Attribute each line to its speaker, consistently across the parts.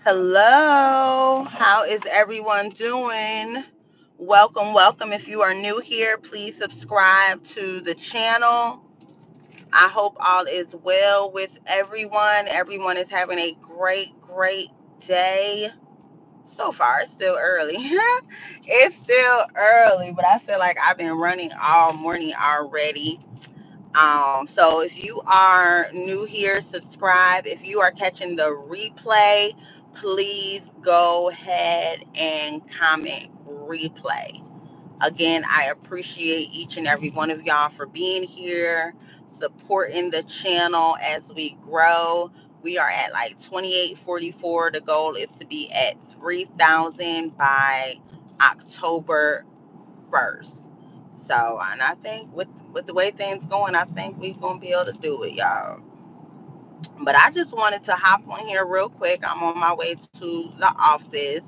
Speaker 1: Hello, how is everyone doing? Welcome, welcome. If you are new here, please subscribe to the channel. I hope all is well with everyone. Everyone is having a great day. So far, it's still early. It's still early, but I feel like I've been running all morning already. So if you are new here, subscribe. If you are catching the replay, please go ahead and comment replay. Again, I appreciate each and every one of y'all for being here, supporting the channel as we grow. We are at like 2844. The goal is to be at 3,000 by October 1st. So, and I think with the way things going, I think we're gonna be able to do it, y'all. But I just wanted to hop on here real quick. I'm on my way to the office,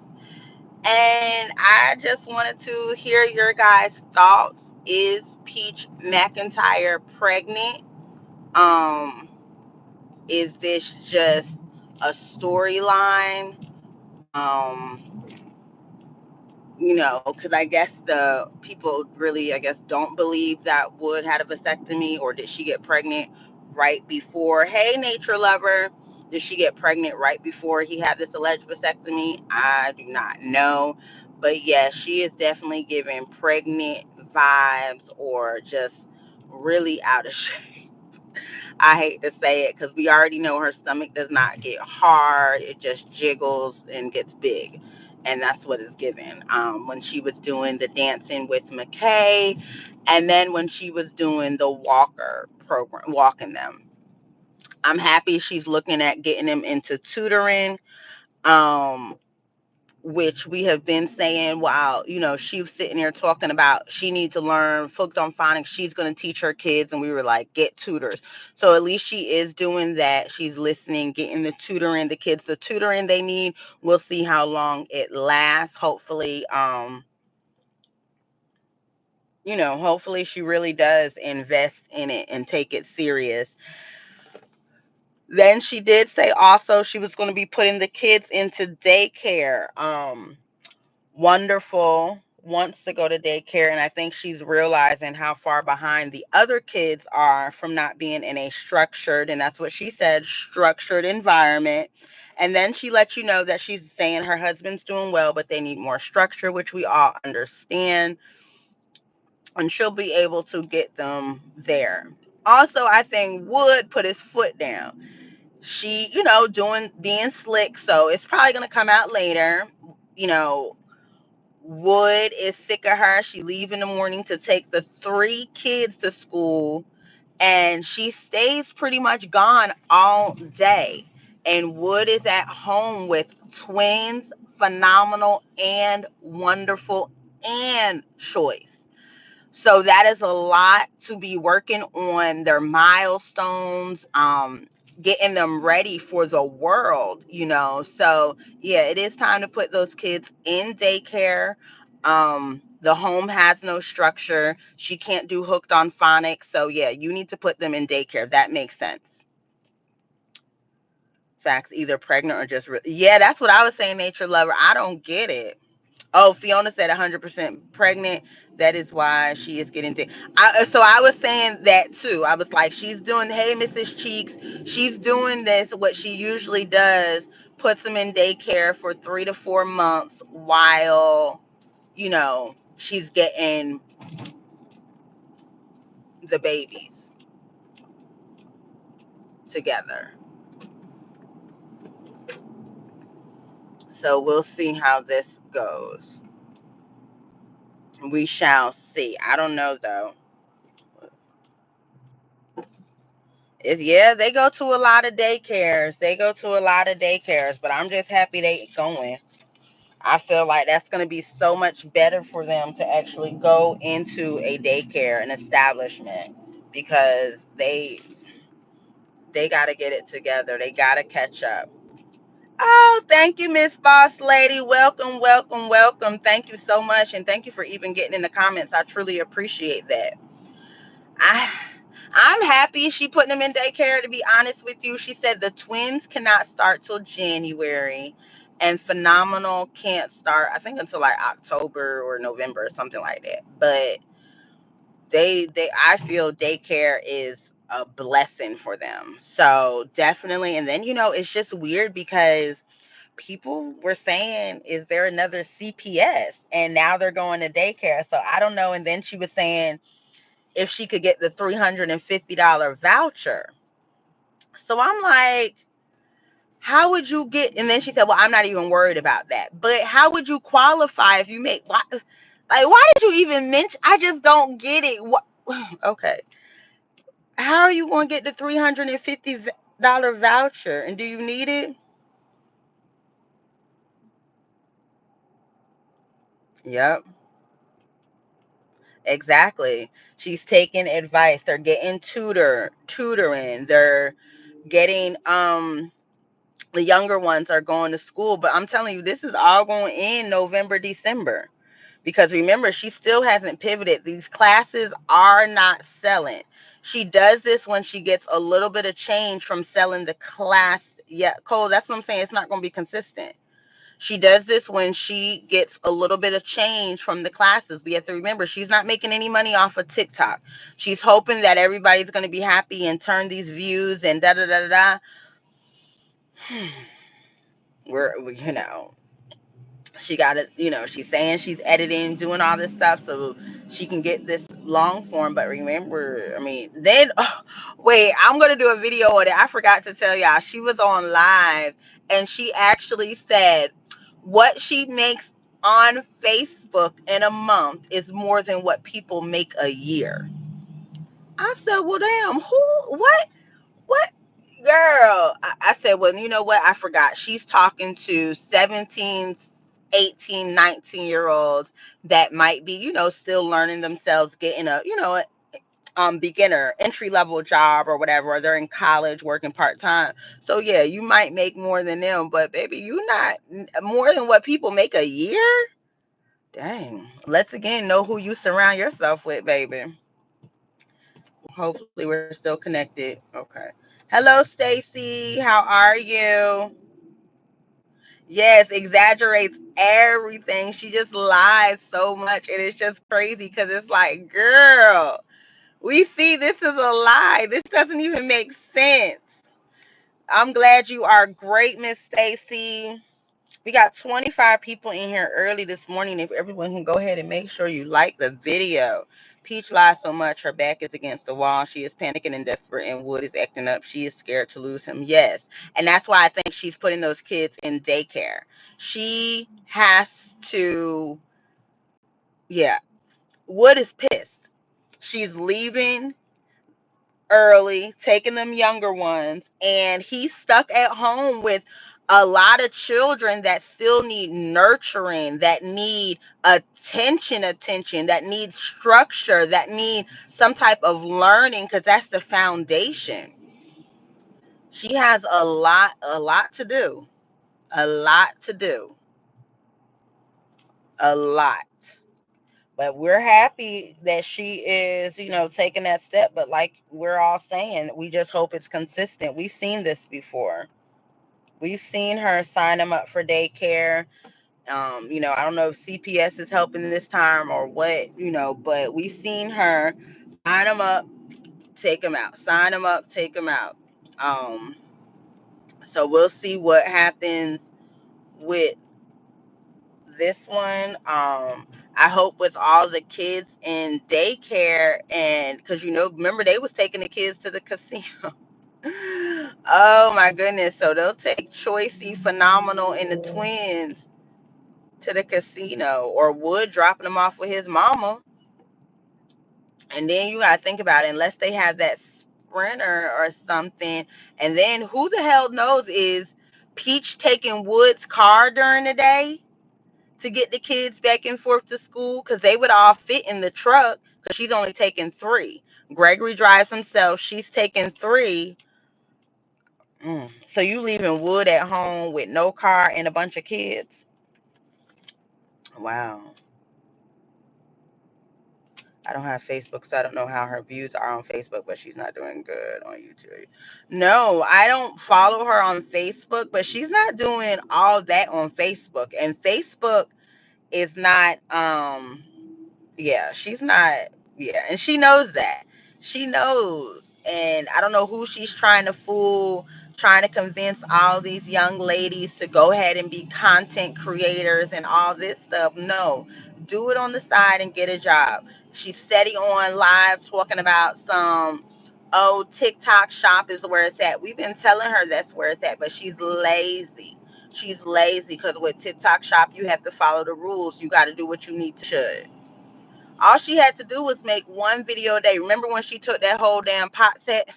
Speaker 1: and I just wanted to hear your guys' thoughts. Is Peach McIntyre pregnant? Um, is this just a storyline? Um, because I guess the people really, I guess, don't believe that Wood had a vasectomy, or did she get pregnant right before? Hey, nature lover, did she get pregnant right before he had this alleged vasectomy? I do not know, but yeah, she is definitely giving pregnant vibes, or just really out of shape. I hate to say it because we already know her stomach does not get hard. It just jiggles and gets big. And that's what it's given. When she was doing the dancing with McKay, and then when she was doing the walker program, walking them. I'm happy she's looking at getting them into tutoring. Um, which we have been saying while she was sitting there talking about she needs to learn hooked on phonics. She's going to teach her kids, and we were like, get tutors. So at least she is doing that. She's listening, getting the kids the tutoring they need. We'll see how long it lasts. Hopefully hopefully she really does invest in it and take it serious. Then she did say also she was going to be putting the kids into daycare. Wonderful wants to go to daycare, and I think she's realizing how far behind the other kids are from not being in a structured, and that's what she said, structured environment. And then she let you know that she's saying her husband's doing well, but they need more structure, which we all understand, and she'll be able to get them there. Also, I think Wood put his foot down. She, doing being slick, so it's probably gonna come out later. you know Wood is sick of her. She leave in the morning to take the 3 kids to school, and she stays pretty much gone all day. And Wood is at home with twins, phenomenal and wonderful and choice. So that is a lot to be working on their milestones, getting them ready for the world. So yeah, it is time to put those kids in daycare. The home has no structure. She can't do hooked on phonics. So yeah, you need to put them in daycare. That makes sense. Facts, either pregnant or just, yeah, that's what I was saying, nature lover. I don't get it. Oh, Fiona said 100% pregnant. That is why she is getting so I was saying that too. I was like, she's doing, hey, Mrs. Cheeks, she's doing this, what she usually does, puts them in daycare for 3 to 4 months while, she's getting the babies together. So we'll see how this goes. We shall see. I don't know though. Yeah, they go to a lot of daycares. But I'm just happy they going. I feel like that's going to be so much better for them to actually go into a daycare, an establishment, because they got to get it together. They got to catch up. Oh, thank you, Miss Boss Lady. Welcome, welcome, welcome. Thank you so much, and thank you for even getting in the comments. I truly appreciate that. I I'm happy she putting them in daycare, to be honest with you. She said the twins cannot start till January, And Phenomenal can't start, I think, until like October or November or something like that. But I feel daycare is a blessing for them. So definitely. And then, it's just weird because people were saying, is there another CPS? And now they're going to daycare. So I don't know. And then she was saying if she could get the $350 voucher. So I'm like, how would you get? And then she said, well, I'm not even worried about that. But how would you qualify if you make, why did you even mention? I just don't get it. What? Okay. How are you going to get the $350 voucher? And do you need it? Yep, exactly. She's taking advice. They're getting tutoring. They're getting the younger ones are going to school, but I'm telling you, this is all going in November, December. Because remember, she still hasn't pivoted. These classes are not selling. She does this when she gets a little bit of change from selling the class. Yeah, Cole, that's what I'm saying. It's not going to be consistent. She does this when she gets a little bit of change from the classes. We have to remember she's not making any money off of TikTok. She's hoping that everybody's going to be happy and turn these views and da da da da da. We're she got it, she's saying she's editing, doing all this stuff so she can get this long form. But remember, I mean, then, oh, wait, I'm going to do a video on it. I forgot to tell y'all, she was on live and she actually said what she makes on Facebook in a month is more than what people make a year. I said, well, damn, what? Girl, I said, well, you know what? I forgot. She's talking to 17, 18, 19-year olds that might be, still learning themselves, getting beginner entry level job or whatever, or they're in college working part-time. So yeah, you might make more than them, but baby, you not more than what people make a year. Dang. Let's again know who you surround yourself with, baby. Hopefully we're still connected. Okay. Hello, Stacy. How are you? Yes, exaggerates everything. She just lies so much. And it's just crazy because it's like, girl, we see this is a lie. This doesn't even make sense. I'm glad you are great, Miss Stacy. We got 25 people in here early this morning. If everyone can go ahead and make sure you like the video. Peach lies so much, her back is against the wall. She is panicking and desperate, and Wood is acting up. She is scared to lose him. Yes. And that's why I think she's putting those kids in daycare. She has to, yeah. Wood is pissed. She's leaving early, taking them younger ones, and he's stuck at home with a lot of children that still need nurturing, that need attention, that need structure, that need some type of learning, because that's the foundation. She has a lot to do, a lot to do, a lot. But we're happy that she is, taking that step. But like we're all saying, we just hope it's consistent. We've seen this before. We've seen her sign them up for daycare. I don't know if CPS is helping this time or what, but we've seen her sign them up, take them out, sign them up, take them out. Um, so we'll see what happens with this one. I hope with all the kids in daycare, and because remember they was taking the kids to the casino. Oh my goodness. So they'll take Choicey, Phenomenal, and the twins to the casino, or Wood dropping them off with his mama. And then you gotta think about it, unless they have that sprinter or something. And then who the hell knows, is Peach taking Wood's car during the day to get the kids back and forth to school? Because they would all fit in the truck, because she's only taking three. Gregory drives himself, she's taking three. So you leaving Wood at home with no car and a bunch of kids? Wow. I don't have Facebook, so I don't know how her views are on Facebook, but she's not doing good on YouTube. No, I don't follow her on Facebook, but she's not doing all that on Facebook. And Facebook is not yeah, she's not. Yeah, and she knows that. She knows. And I don't know who she's trying to fool, trying to convince all these young ladies to go ahead and be content creators and all this stuff. No, do it on the side and get a job. She's steady on live talking about some, oh, TikTok shop is where it's at. We've been telling her that's where it's at, but she's lazy. She's lazy because with TikTok shop, you have to follow the rules. You got to do what you need to should. All she had to do was make one video a day. Remember when she took that whole damn pot set?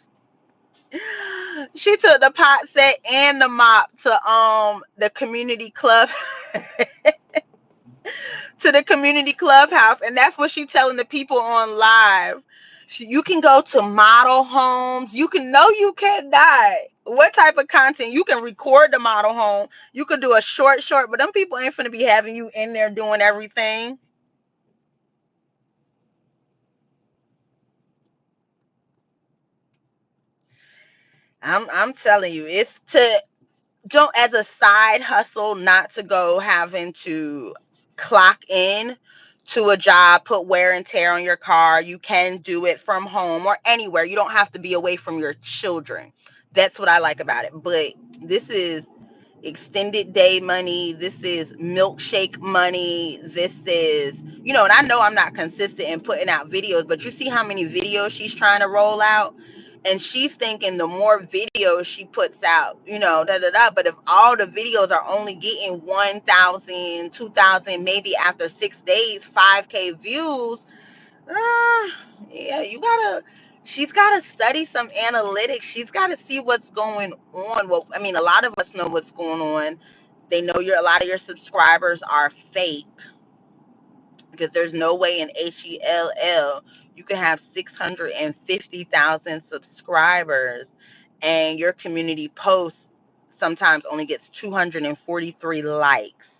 Speaker 1: She took the pot set and the mop to the community club to the community clubhouse, and that's what she telling the people on live. You can go to model homes. You can no, you cannot. What type of content? You can record the model home. You could do a short, but them people ain't finna be having you in there doing everything. I'm telling you, it's to don't as a side hustle, not to go having to clock in to a job, put wear and tear on your car. You can do it from home or anywhere. You don't have to be away from your children. That's what I like about it. But this is extended day money. This is milkshake money. This is, and I know I'm not consistent in putting out videos, but you see how many videos she's trying to roll out. And she's thinking the more videos she puts out, da da da. But if all the videos are only getting 1,000, 2,000, maybe after 6 days, 5K views, uh, yeah, she's gotta study some analytics. She's gotta see what's going on. Well, I mean, a lot of us know what's going on. They know a lot of your subscribers are fake because there's no way in HELL you can have 650,000 subscribers and your community post sometimes only gets 243 likes.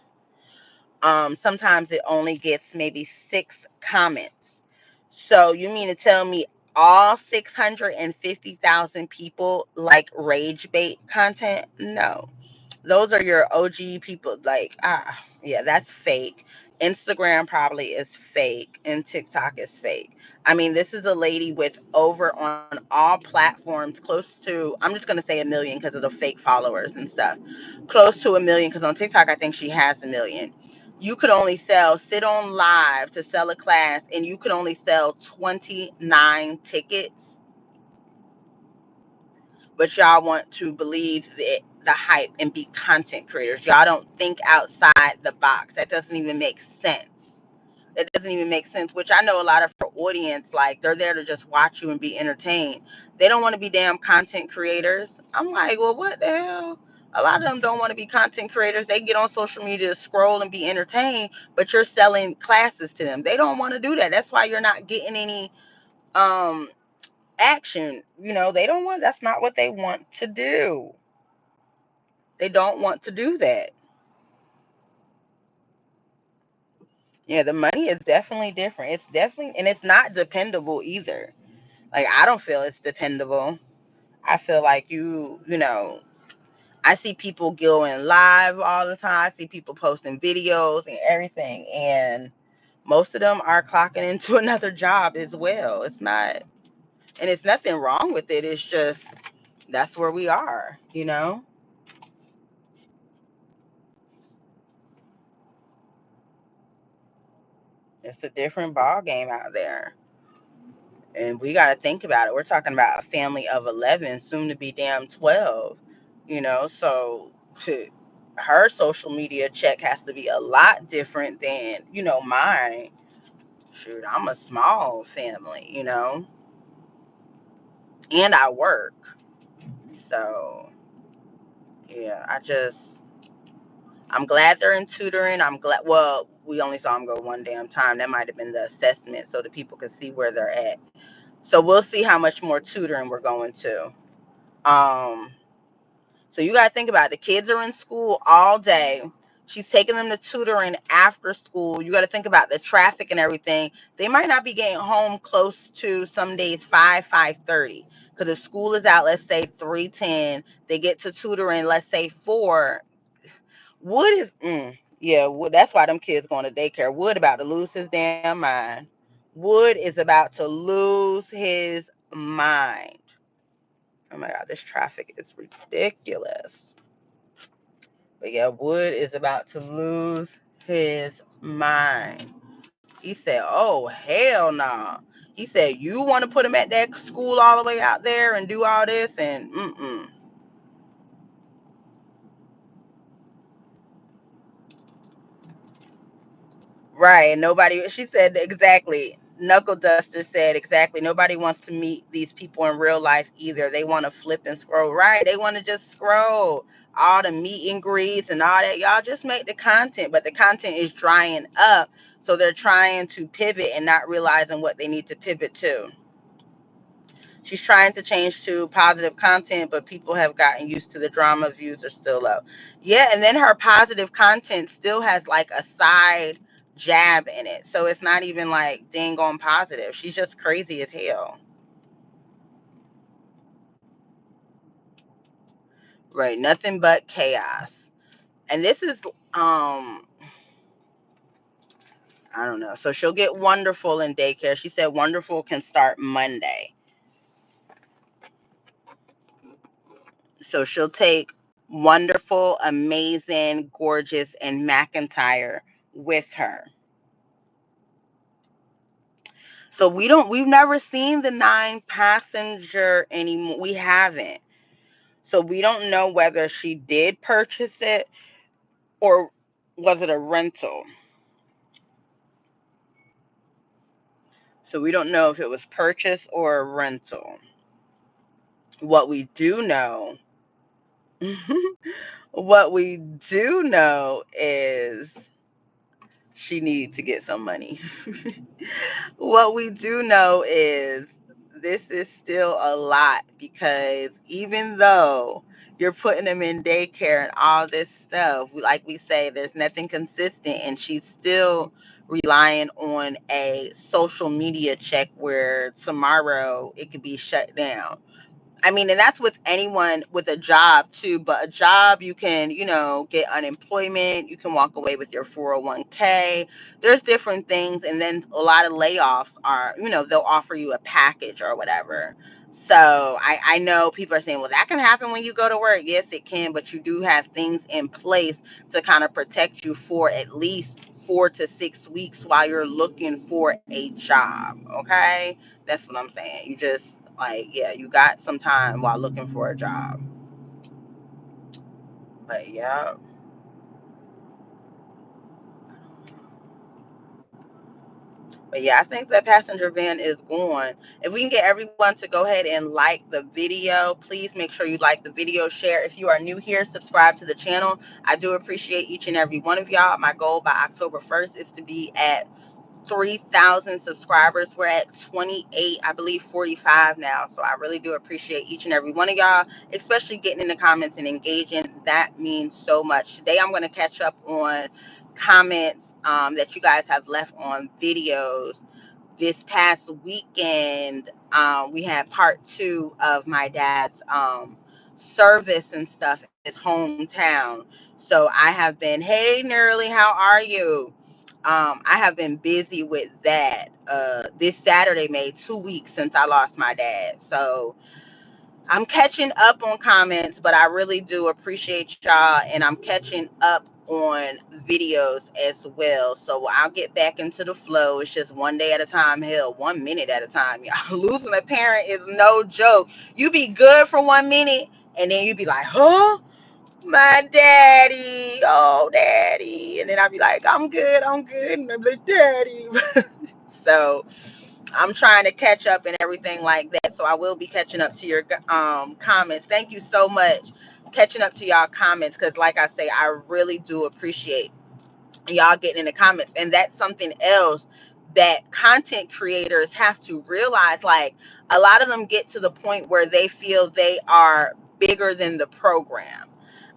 Speaker 1: Sometimes it only gets maybe 6 comments. So you mean to tell me all 650,000 people like rage bait content? No. Those are your OG people. Like, yeah, that's fake. Instagram probably is fake and TikTok is fake. I mean, this is a lady with over on all platforms close to, I'm just going to say a million because of the fake followers and stuff. Close to a million because on TikTok, I think she has a million. You could only sit on live to sell a class, and you could only sell 29 tickets, but y'all want to believe the hype and be content creators. Y'all don't think outside the box. That doesn't even make sense. That doesn't even make sense, which I know a lot of our audience, like, they're there to just watch you and be entertained. They don't want to be damn content creators. I'm like, well, what the hell? A lot of them don't want to be content creators. They get on social media to scroll and be entertained, but you're selling classes to them. They don't want to do that. That's why you're not getting any um action. They don't want, that's not what they want to do. They don't want to do that. Yeah, the money is definitely different. It's definitely, and it's not dependable either. Like, I don't feel it's dependable. I feel like I see people going live all the time. I see people posting videos and everything, and most of them are clocking into another job as well. It's not, and it's nothing wrong with it. It's just that's where we are. It's a different ball game out there. And we got to think about it. We're talking about a family of 11, soon to be damn 12. So her social media check has to be a lot different than mine. Shoot, I'm a small family. And I work. So yeah, I'm glad they're in tutoring. I'm glad, well, we only saw them go one damn time. That might have been the assessment so the people could see where they're at. So we'll see how much more tutoring we're going to. um So you got to think about it. The kids are in school all day. She's taking them to tutoring after school. You got to think about the traffic and everything. They might not be getting home close to some days 5:30. Because if school is out, let's say 3:10, they get to tutoring, let's say 4. Wood is, yeah, Wood, that's why them kids going to daycare. Wood about to lose his damn mind. Wood is about to lose his mind. Oh my God, this traffic is ridiculous. But yeah, Wood is about to lose his mind. He said, oh, hell no. Nah. He said, you want to put him at that school all the way out there and do all this? And right. Nobody, she said exactly. Knuckle Duster said exactly. Nobody wants to meet these people in real life either. They want to flip and scroll. Right. They want to just scroll. All the meet and greets and all that. Y'all just make the content, but the content is drying up. So they're trying to pivot and not realizing what they need to pivot to. She's trying to change to positive content, but people have gotten used to the drama. Views are still low. Yeah, and then her positive content still has like a side jab in it. So it's not even like dang on positive. She's just crazy as hell. Right, nothing but chaos. And this is I don't know. So she'll get Wonderful in daycare. She said Wonderful can start Monday. So she'll take Wonderful, Amazing, Gorgeous, and McIntyre with her. So we've never seen the 9-passenger anymore. We haven't. So we don't know whether she did purchase it or was it a rental. So we don't know if it was purchased or a rental. What we do know, what we do know is she needs to get some money. What we do know is this is still a lot because even though you're putting them in daycare and all this stuff, like we say, there's nothing consistent, and she's still relying on a social media check where tomorrow it could be shut down. I mean, and that's with anyone with a job too, but a job you can, get unemployment, you can walk away with your 401k. There's different things. And then a lot of layoffs are, they'll offer you a package or whatever. So I know people are saying, well, that can happen when you go to work. Yes, it can, but you do have things in place to kind of protect you for at least 4 to 6 weeks while you're looking for a job. Okay. That's what I'm saying. You just, like, yeah, you got some time while looking for a job. But yeah. But yeah, I think that passenger van is gone. If we can get everyone to go ahead and like the video, please make sure you like the video, share. If you are new here, subscribe to the channel. I do appreciate each and every one of y'all. My goal by October 1st is to be at 3,000 subscribers. We're at 28, I believe 45 now. So I really do appreciate each and every one of y'all, especially getting in the comments and engaging. That means so much. Today I'm going to catch up on comments that you guys have left on videos. This past weekend, we had part 2 of my dad's service and stuff in his hometown. So I have been, hey, Nerly, how are you? I have been busy with that. This Saturday made 2 weeks since I lost my dad. So I'm catching up on comments, but I really do appreciate y'all, and I'm catching up on videos as well. So I'll get back into the flow. It's just one day at a time, hell, 1 minute at a time. Y'all, losing a parent is no joke. You be good for 1 minute, and then you be like, huh? My daddy, oh daddy. And then I'll be like, I'm good, I'm good. And I'm like, daddy. So I'm trying to catch up and everything like that. So I will be catching up to your comments. Thank you so much. Catching up to y'all comments, because like I say, I really do appreciate y'all getting in the comments. And that's something else that content creators have to realize. Like, a lot of them get to the point where they feel they are bigger than the program.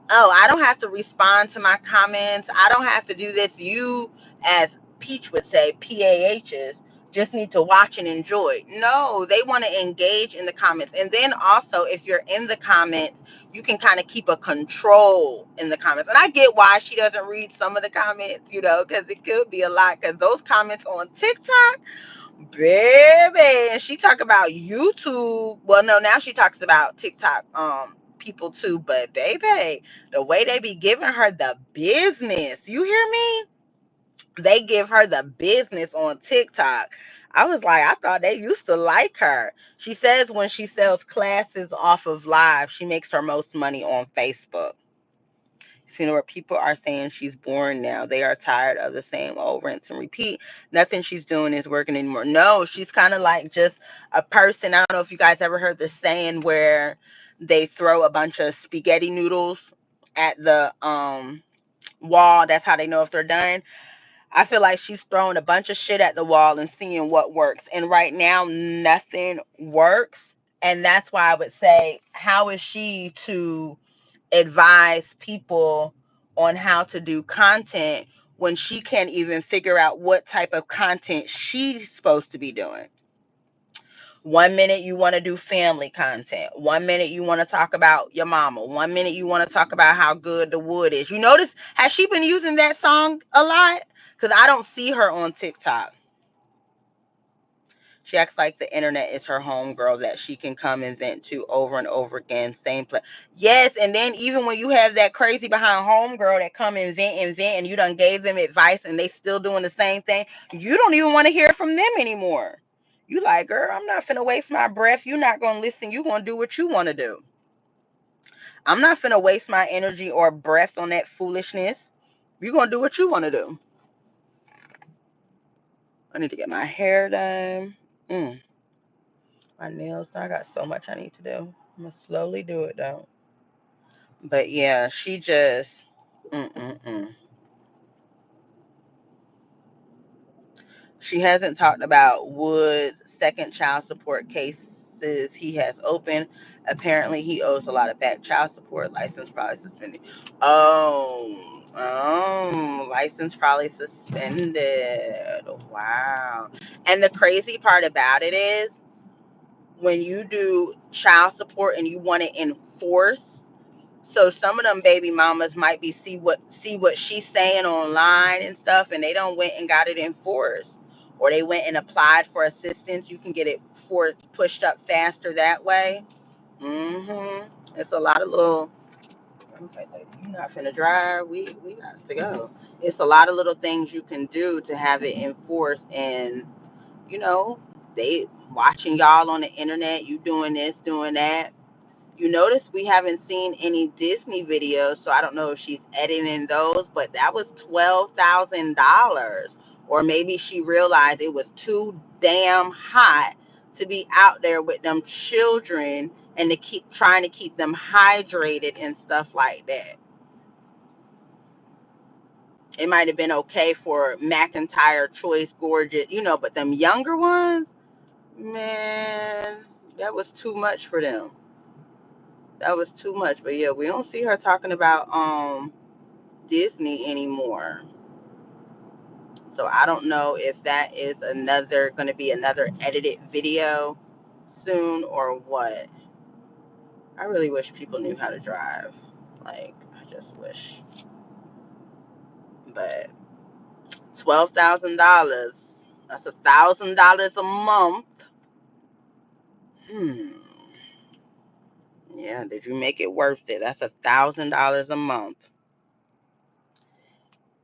Speaker 1: Oh, I don't have to respond to my comments. I don't have to do this. You, as Peach would say, PAHs, just need to watch and enjoy. No, they want to engage in the comments. And then also, if you're in the comments, you can kind of keep a control in the comments. And I get why she doesn't read some of the comments, because it could be a lot. Because those comments on TikTok, baby, and she talk about YouTube. Well, no, now she talks about TikTok people too, but baby, the way they be giving her the business, you hear me? They give her the business on TikTok. I was like, I thought they used to like her. She says when she sells classes off of live, she makes her most money on Facebook. Where people are saying she's boring now. They are tired of the same old rinse and repeat. Nothing she's doing is working anymore. No, she's kind of like just a person. I don't know if you guys ever heard the saying where they throw a bunch of spaghetti noodles at the wall. That's how they know if they're done. I feel like she's throwing a bunch of shit at the wall and seeing what works. And right now, nothing works. And that's why I would say, how is she to advise people on how to do content when she can't even figure out what type of content she's supposed to be doing? One minute you want to do family content. One minute you want to talk about your mama. One minute you want to talk about how good the wood is. You notice, has she been using that song a lot? Because I don't see her on TikTok. She acts like the internet is her home girl that she can come and vent to over and over again. Same place. Yes, and then even when you have that crazy behind home girl that come and vent, and you done gave them advice and they still doing the same thing, you don't even want to hear from them anymore. You like, girl, I'm not finna waste my breath. You're not gonna listen. You gonna do what you want to do. I'm not finna waste my energy or breath on that foolishness. You gonna do what you want to do. I need to get my hair done. My nails. I got so much I need to do. I'm gonna slowly do it though. But yeah, she just. Mm-mm-mm. She hasn't talked about Wood's second child support cases he has opened. Apparently, he owes a lot of back child support. License probably suspended. License probably suspended. Wow. And the crazy part about it is when you do child support and you want to enforce. So some of them baby mamas might be see what she's saying online and stuff, and they don't went and got it enforced, or they went and applied for assistance. You can get it pushed up faster that way. It's a lot of little. Okay, lady, you're not finna drive. We got to go. It's a lot of little things you can do to have it enforced, and you know they watching y'all on the internet. You doing this, doing that. You notice we haven't seen any Disney videos, so I don't know if she's editing those, but that was $12,000. Or maybe she realized it was too damn hot to be out there with them children and to keep trying to keep them hydrated and stuff like that. It might have been okay for McIntyre Choice Gorgeous, but them younger ones, man, that was too much for them. That was too much. But yeah, we don't see her talking about Disney anymore. So I don't know if that is going to be another edited video soon or what. I really wish people knew how to drive. Like, I just wish. But $12,000. That's $1,000 a month. Hmm. Yeah, did you make it worth it? That's $1,000 a month.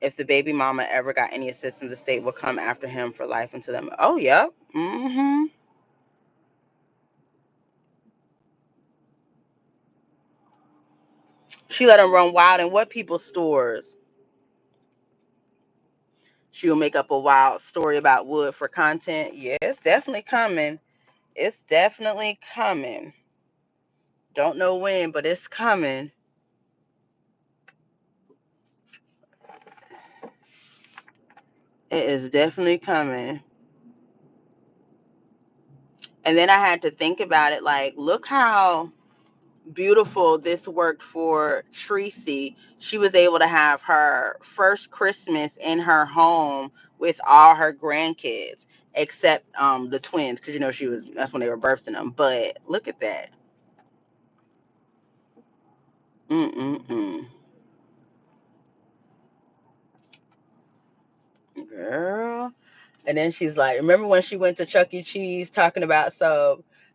Speaker 1: If the baby mama ever got any assistance, the state will come after him for life until them. Oh, yep. She let him run wild in what people's stores? She'll make up a wild story about Wood for content. Yeah, it's definitely coming. It's definitely coming. Don't know when, but it's coming. It is definitely coming. And then I had to think about it like, look how beautiful this worked for Tracy. She was able to have her first Christmas in her home with all her grandkids, except the twins, because she was that's when they were birthing them. But look at that. Mm-mm-mm. Girl. And then she's like, remember when she went to Chuck E. Cheese talking about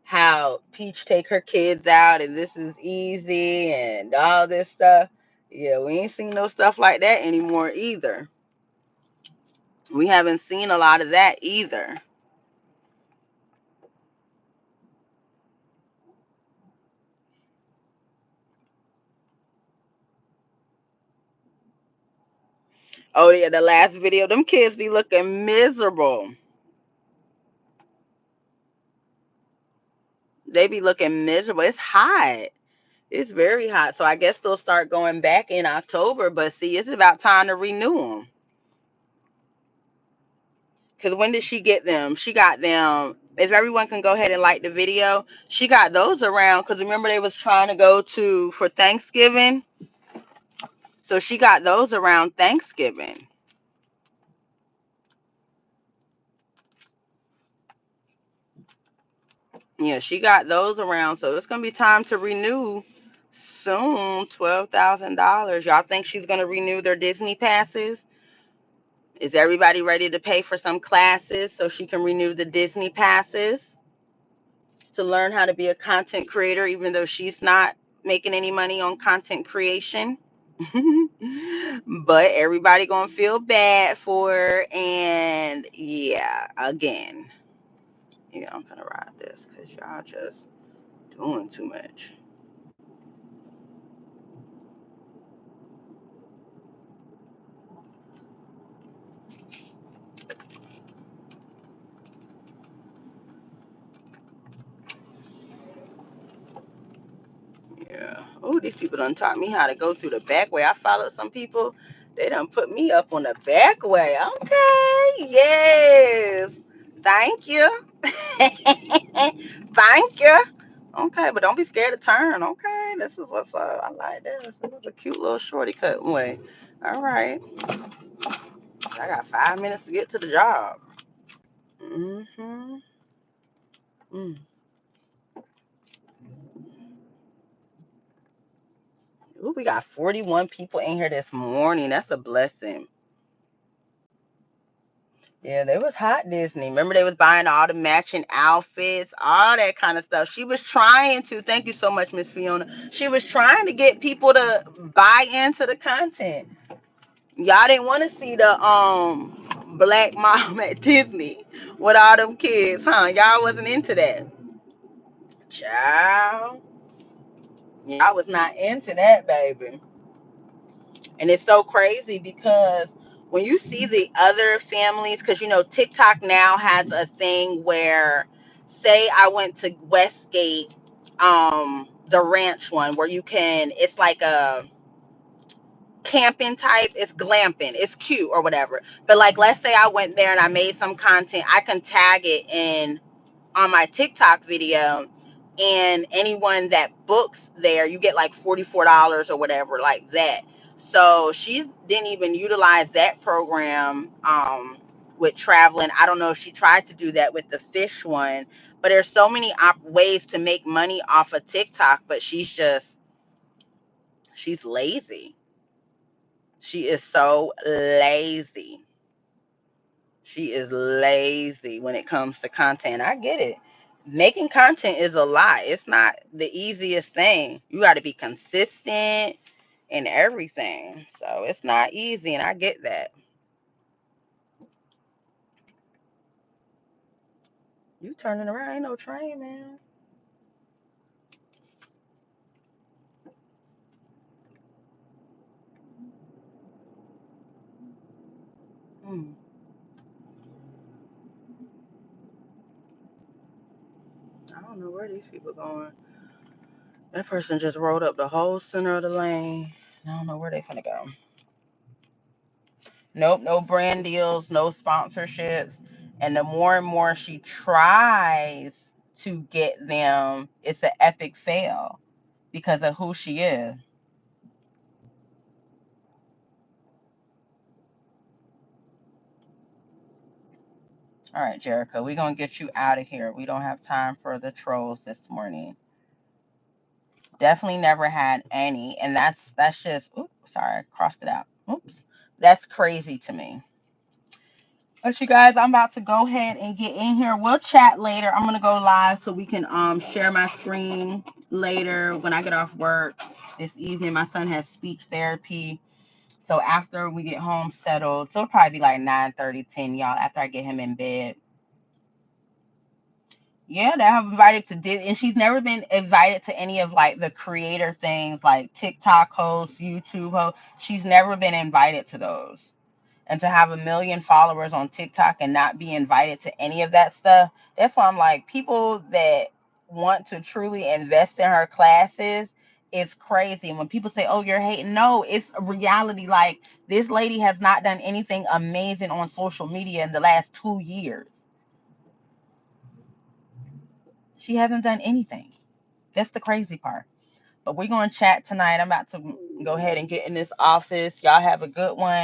Speaker 1: how Peach take her kids out and this is easy and all this stuff. Yeah, we ain't seen no stuff like that anymore either. We haven't seen a lot of that either. Oh yeah, the last video, them kids be looking miserable. They be looking miserable. It's hot. It's very hot. So I guess they'll start going back in October. But see, it's about time to renew them. Because when did she get them? She got them. If everyone can go ahead and like the video, she got those around. Because remember they was trying to go to for Thanksgiving. So she got those around Thanksgiving. Yeah, she got those around. So it's gonna be time to renew soon. $12,000. Y'all think she's gonna renew their Disney passes? Is everybody ready to pay for some classes so she can renew the Disney passes to learn how to be a content creator, even though she's not making any money on content creation? But everybody gonna feel bad for her, and yeah, again, yeah, I'm gonna ride this because y'all just doing too much. Yeah. Oh, these people done taught me how to go through the back way. I followed some people. They done put me up on the back way. Okay. Yes. Thank you. Thank you. Okay, but don't be scared to turn. Okay. This is what's up. I like this. It was a cute little shorty cut way. All right. I got 5 minutes to get to the job. Mm-hmm. Mm. Ooh, we got 41 people in here this morning. That's a blessing. Yeah, they was hot Disney. Remember they was buying all the matching outfits, all that kind of stuff. She was trying to, thank you so much, Miss Fiona. She was trying to get people to buy into the content. Y'all didn't want to see the black mom at Disney with all them kids, huh? Y'all wasn't into that. Child. Y'all was not into that, baby. And it's so crazy because when you see the other families, because TikTok now has a thing where, say, I went to Westgate, the ranch one, where it's like a camping type, it's glamping, it's cute or whatever. But like, let's say I went there and I made some content, I can tag it in on my TikTok video, and anyone that books there, you get like $44 or whatever, like that. So she didn't even utilize that program with traveling. I don't know if she tried to do that with the fish one, but there's so many ways to make money off of TikTok, but she's lazy. She is so lazy. She is lazy when it comes to content. I get it. Making content is a lot. It's not the easiest thing. You got to be consistent and everything. So it's not easy, and I get that. You turning around, ain't no train, man. Hmm. I don't know where these people going. That person just rolled up the whole center of the lane. I don't know where they finna go. Nope, no brand deals, no sponsorships. And the more and more she tries to get them, it's an epic fail because of who she is. All right, Jericho, we're going to get you out of here. We don't have time for the trolls this morning. Definitely never had any. And that's just, oops, sorry, I crossed it out. Oops. That's crazy to me. But you guys, I'm about to go ahead and get in here. We'll chat later. I'm going to go live so we can share my screen later when I get off work this evening. My son has speech therapy. So after we get home settled, so it'll probably be like 9:30, 10, y'all, after I get him in bed. Yeah, they have invited to Disney, and she's never been invited to any of like the creator things like TikTok hosts, YouTube hosts. She's never been invited to those. And to have 1 million followers on TikTok and not be invited to any of that stuff, that's why I'm like, people that want to truly invest in her classes is crazy. And when people say, oh, you're hating, no, it's a reality. Like, this lady has not done anything amazing on social media in the last 2 years. She hasn't done anything. That's the crazy part. But we're going to chat tonight. I'm about to go ahead and get in this office. Y'all have a good one.